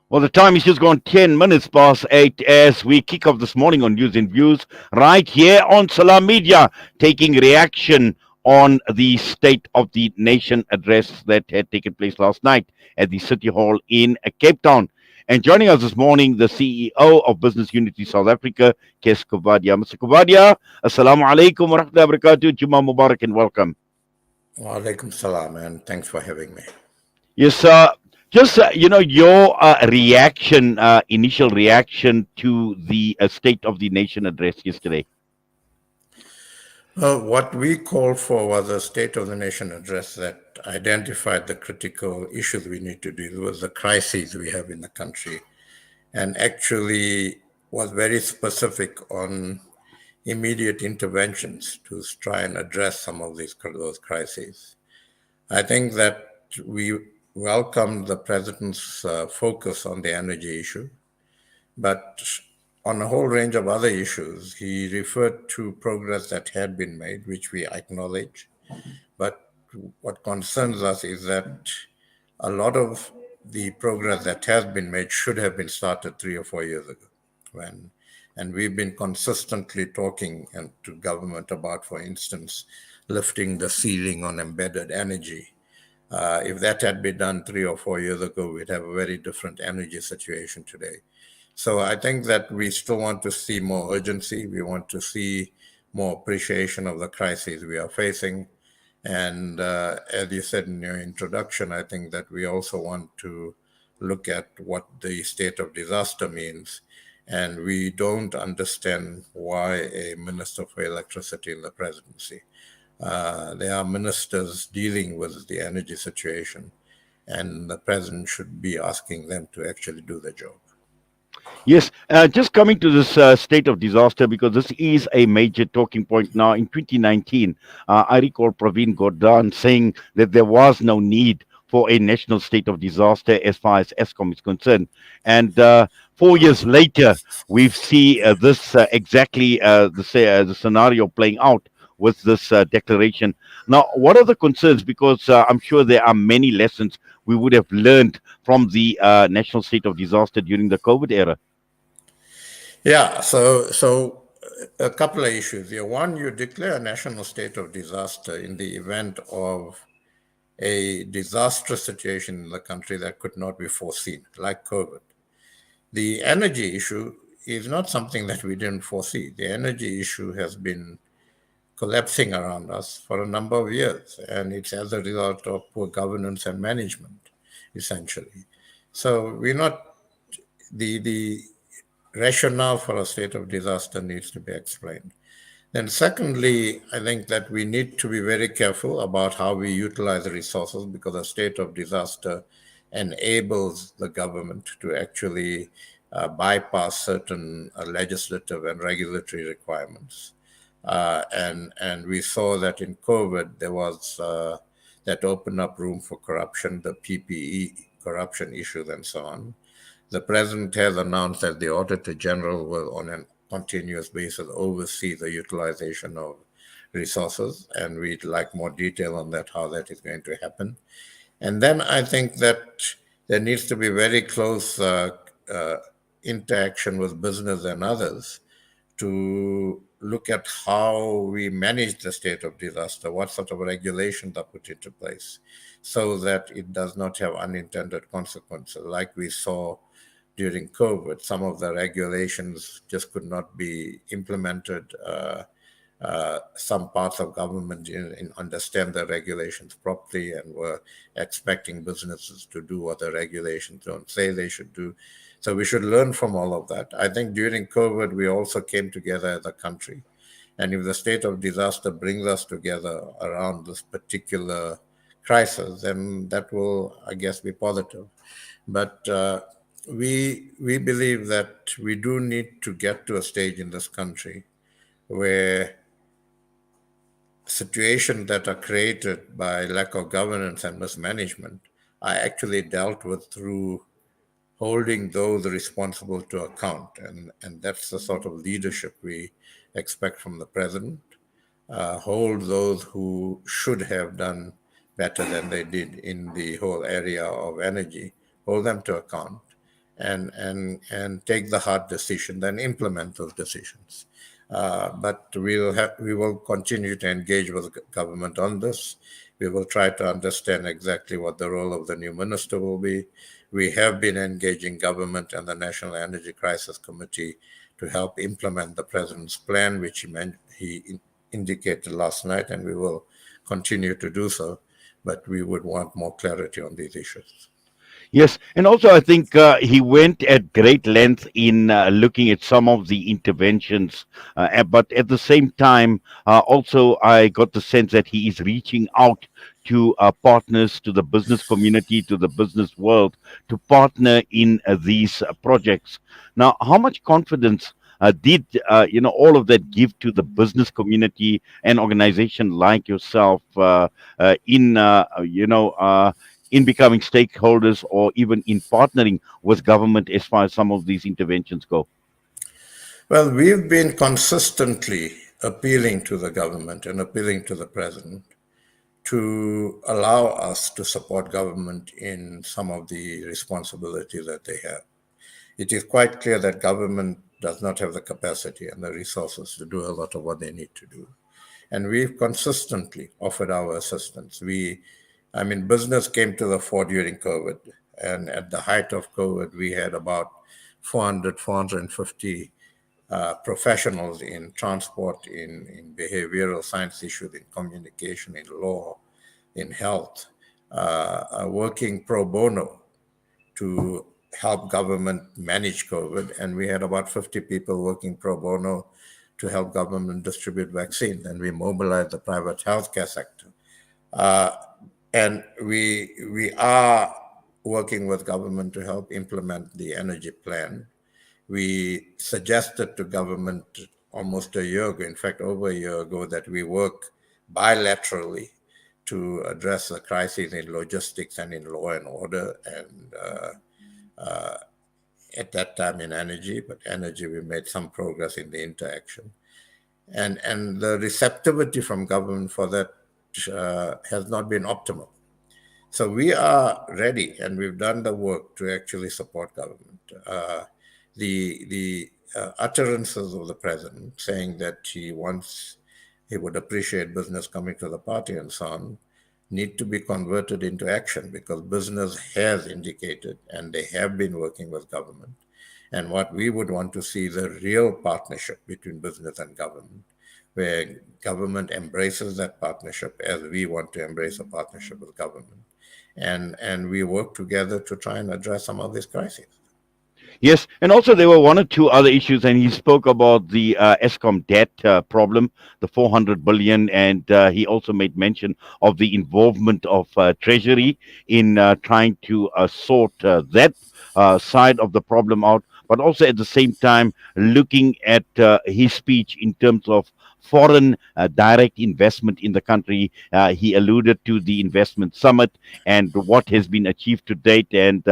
Well, the time is just gone 10 minutes past 8 as we kick off this morning on News and Views right here on Salam Media, taking reaction on the State of the Nation address that had taken place last night at the City Hall in Cape Town. And joining us this morning, the CEO of Business Unity South Africa, Kes Coovadia. Mr. Coovadia, Assalamu alaikum wa rahmatullahi wa barakatuh. Juma Mubarak and welcome. Wa alaikum salam, and thanks for having me. Yes, just your reaction, initial reaction to the State of the Nation address yesterday. What we called for was a State of the Nation address that identified the critical issues we need to deal with, the crises we have in the country, and actually was very specific on immediate interventions to try and address some of those crises. I think that we welcomed the President's focus on the energy issue, but on a whole range of other issues, he referred to progress that had been made, which we acknowledge. But what concerns us is that a lot of the progress that has been made should have been started 3 or 4 years ago. And we've been consistently talking to government about, for instance, lifting the ceiling on embedded energy. If that had been done 3 or 4 years ago, we'd have a very different energy situation today. So I think that we still want to see more urgency. We want to see more appreciation of the crises we are facing. And as you said in your introduction, I think that we also want to look at what the state of disaster means. And we don't understand why a minister for electricity in the presidency. There are ministers dealing with the energy situation, and the president should be asking them to actually do the job. Yes, just coming to this state of disaster, because this is a major talking point now. In 2019, I recall Praveen Gordhan saying that there was no need for a national state of disaster as far as ESCOM is concerned. And 4 years later, we see this exactly the scenario playing out with this declaration. Now, what are the concerns? Because I'm sure there are many lessons we would have learned from the national state of disaster during the COVID era. Yeah, so a couple of issues here. One, you declare a national state of disaster in the event of a disastrous situation in the country that could not be foreseen, like COVID. The energy issue is not something that we didn't foresee. The energy issue has been collapsing around us for a number of years, and it's as a result of poor governance and management, essentially. So we're not the rationale for a state of disaster needs to be explained. Then secondly, I think that we need to be very careful about how we utilize the resources, because a state of disaster enables the government to actually bypass certain legislative and regulatory requirements. And we saw that in COVID, there was that opened up room for corruption, the PPE corruption issues and so on. The president has announced that the Auditor General will, on a continuous basis, oversee the utilization of resources, and we'd like more detail on that, how that is going to happen. And then I think that there needs to be very close interaction with business and others to look at how we manage the state of disaster, what sort of regulations are put into place so that it does not have unintended consequences. Like we saw during COVID, some of the regulations just could not be implemented. Some parts of government didn't understand the regulations properly and were expecting businesses to do what the regulations don't say they should do. So we should learn from all of that. I think during COVID, we also came together as a country. And if the state of disaster brings us together around this particular crisis, then that will, I guess, be positive. But we believe that we do need to get to a stage in this country where situations that are created by lack of governance and mismanagement are actually dealt with through holding those responsible to account. And that's the sort of leadership we expect from the president. Hold those who should have done better than they did in the whole area of energy, hold them to account, and take the hard decision, then implement those decisions. But we will continue to engage with the government on this. We will try to understand exactly what the role of the new minister will be. We have been engaging government and the National Energy Crisis Committee to help implement the president's plan, which he indicated last night, and we will continue to do so. But we would want more clarity on these issues. Yes, and also I think he went at great length in looking at some of the interventions, but at the same time, also I got the sense that he is reaching out to partners, to the business community, to the business world, to partner in these projects. Now, how much confidence did all of that give to the business community and organization like yourself in in becoming stakeholders or even in partnering with government as far as some of these interventions go? Well, we've been consistently appealing to the government and appealing to the president to allow us to support government in some of the responsibilities that they have. It is quite clear that government does not have the capacity and the resources to do a lot of what they need to do. And we've consistently offered our assistance. Business came to the fore during COVID. And at the height of COVID, we had about 400, 450 professionals in transport, in behavioral science issues, in communication, in law, in health, working pro bono to help government manage COVID. And we had about 50 people working pro bono to help government distribute vaccines. And we mobilized the private healthcare sector. Uh, and we are working with government to help implement the energy plan. We suggested to government almost a year ago, in fact, over a year ago, that we work bilaterally to address the crises in logistics and in law and order, and at that time in energy. But energy, we made some progress in the interaction. And the receptivity from government for that has not been optimal. So we are ready, and we've done the work to actually support government. The utterances of the president saying that he would appreciate business coming to the party and so on need to be converted into action, because business has indicated and they have been working with government. And what we would want to see is a real partnership between business and government, where government embraces that partnership as we want to embrace a partnership with government. And we work together to try and address some of these crises. Yes, and also there were one or two other issues, and he spoke about the ESCOM debt problem, the 400 billion, and he also made mention of the involvement of Treasury in trying to sort that side of the problem out, but also at the same time looking at his speech in terms of foreign direct investment in the country. He alluded to the investment summit and what has been achieved to date, and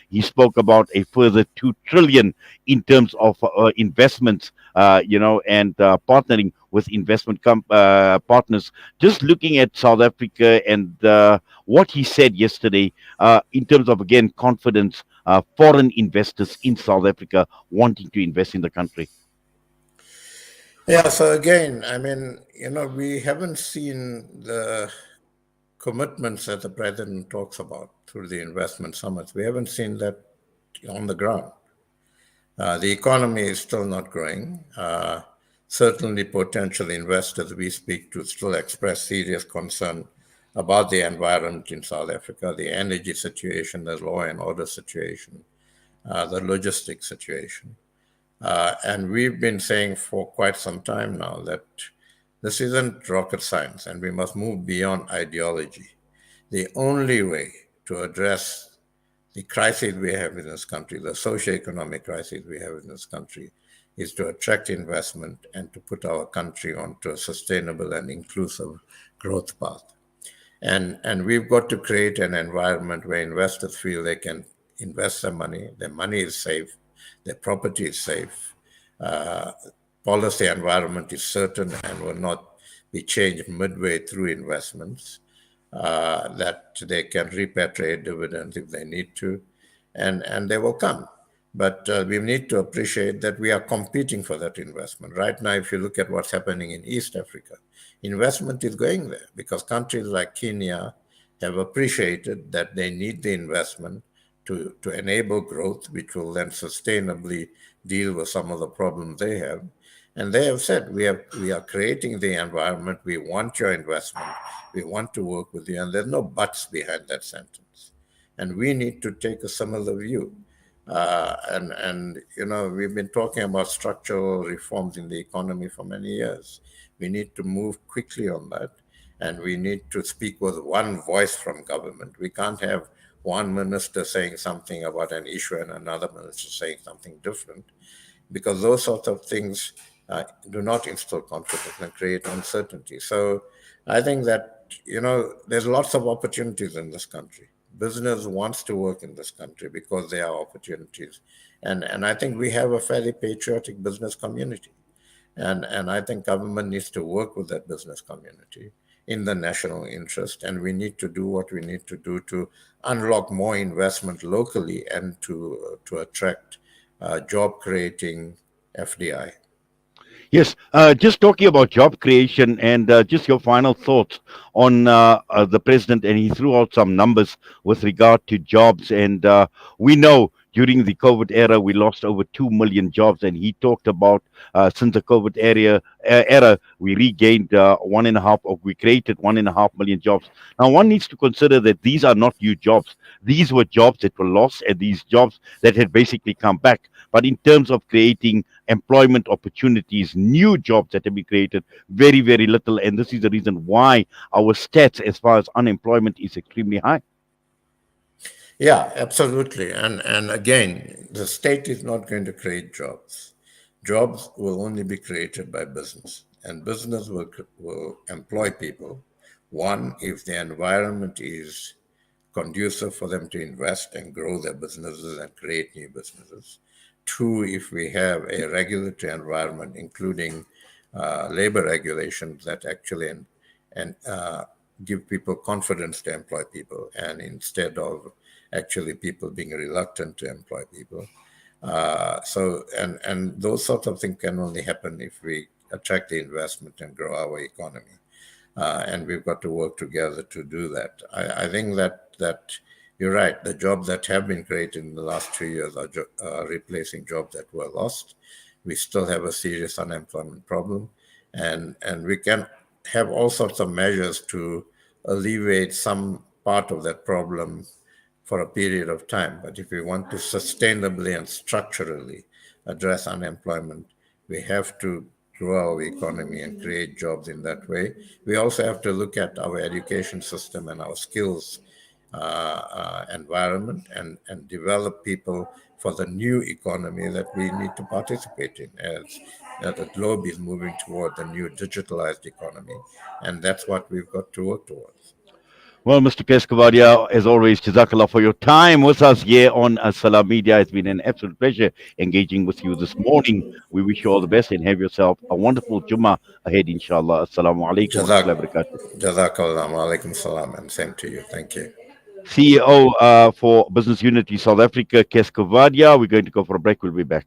he spoke about a further 2 trillion in terms of investments, and partnering with partners. Just looking at South Africa and what he said yesterday in terms of, again, confidence, foreign investors in South Africa wanting to invest in the country. Yeah, so again, we haven't seen the commitments that the president talks about through the investment summits. We haven't seen that on the ground. The economy is still not growing. Certainly, potential investors we speak to still express serious concern about the environment in South Africa, the energy situation, the law and order situation, the logistics situation. And we've been saying for quite some time now that this isn't rocket science, and we must move beyond ideology. The only way to address the crisis we have in this country, the socio-economic crisis we have in this country, is to attract investment and to put our country onto a sustainable and inclusive growth path. And we've got to create an environment where investors feel they can invest their money is safe, their property is safe, uh, policy environment is certain and will not be changed midway through investments. that they can repatriate dividends if they need to, and they will come. But we need to appreciate that we are competing for that investment. Right now, if you look at what's happening in East Africa, investment is going there because countries like Kenya have appreciated that they need the investment to enable growth, which will then sustainably deal with some of the problems they have. And they have said, we are creating the environment, we want your investment, we want to work with you, and there's no buts behind that sentence. And we need to take a similar view. And we've been talking about structural reforms in the economy for many years. We need to move quickly on that, and we need to speak with one voice from government. We can't have one minister saying something about an issue and another minister saying something different, because those sorts of things do not instill confidence and create uncertainty. So I think that, there's lots of opportunities in this country. Business wants to work in this country because there are opportunities. And I think we have a fairly patriotic business community. And I think government needs to work with that business community in the national interest. And we need to do what we need to do to unlock more investment locally and to attract job creating FDI. Yes, just talking about job creation and just your final thoughts on the president, and he threw out some numbers with regard to jobs. And we know during the COVID era, we lost over 2 million jobs. And he talked about since the COVID era, we regained one and a half, or we created 1.5 million jobs. Now, one needs to consider that these are not new jobs. These were jobs that were lost, and these jobs that had basically come back. But in terms of creating employment opportunities, new jobs that have been created, very, very little. And this is the reason why our stats as far as unemployment is extremely high. Yeah, absolutely. And again, the state is not going to create jobs. Jobs will only be created by business, and business will employ people. One, if the environment is conducive for them to invest and grow their businesses and create new businesses. Two, if we have a regulatory environment, including labor regulations that actually and give people confidence to employ people, and instead of actually people being reluctant to employ people. And those sorts of things can only happen if we attract the investment and grow our economy. And we've got to work together to do that. I think that you're right. The jobs that have been created in the last 2 years are replacing jobs that were lost. We still have a serious unemployment problem, and we can have all sorts of measures to alleviate some part of that problem for a period of time. But if we want to sustainably and structurally address unemployment, we have to grow our economy and create jobs in that way. We also have to look at our education system and our skills environment and develop people for the new economy that we need to participate in as the globe is moving toward the new digitalized economy. And that's what we've got to work towards. Well, Mr. Coovadia, as always, Jazakallah for your time with us here on Salam Media. It's been an absolute pleasure engaging with you this morning. We wish you all the best and have yourself a wonderful Jummah ahead, inshallah. Assalamu alaikum wa Jazak, rahmatullahi wa barakatuh. Jazakallah, alaikum salam, and same to you. Thank you. CEO for Business Unity South Africa, Coovadia. We're going to go for a break. We'll be back.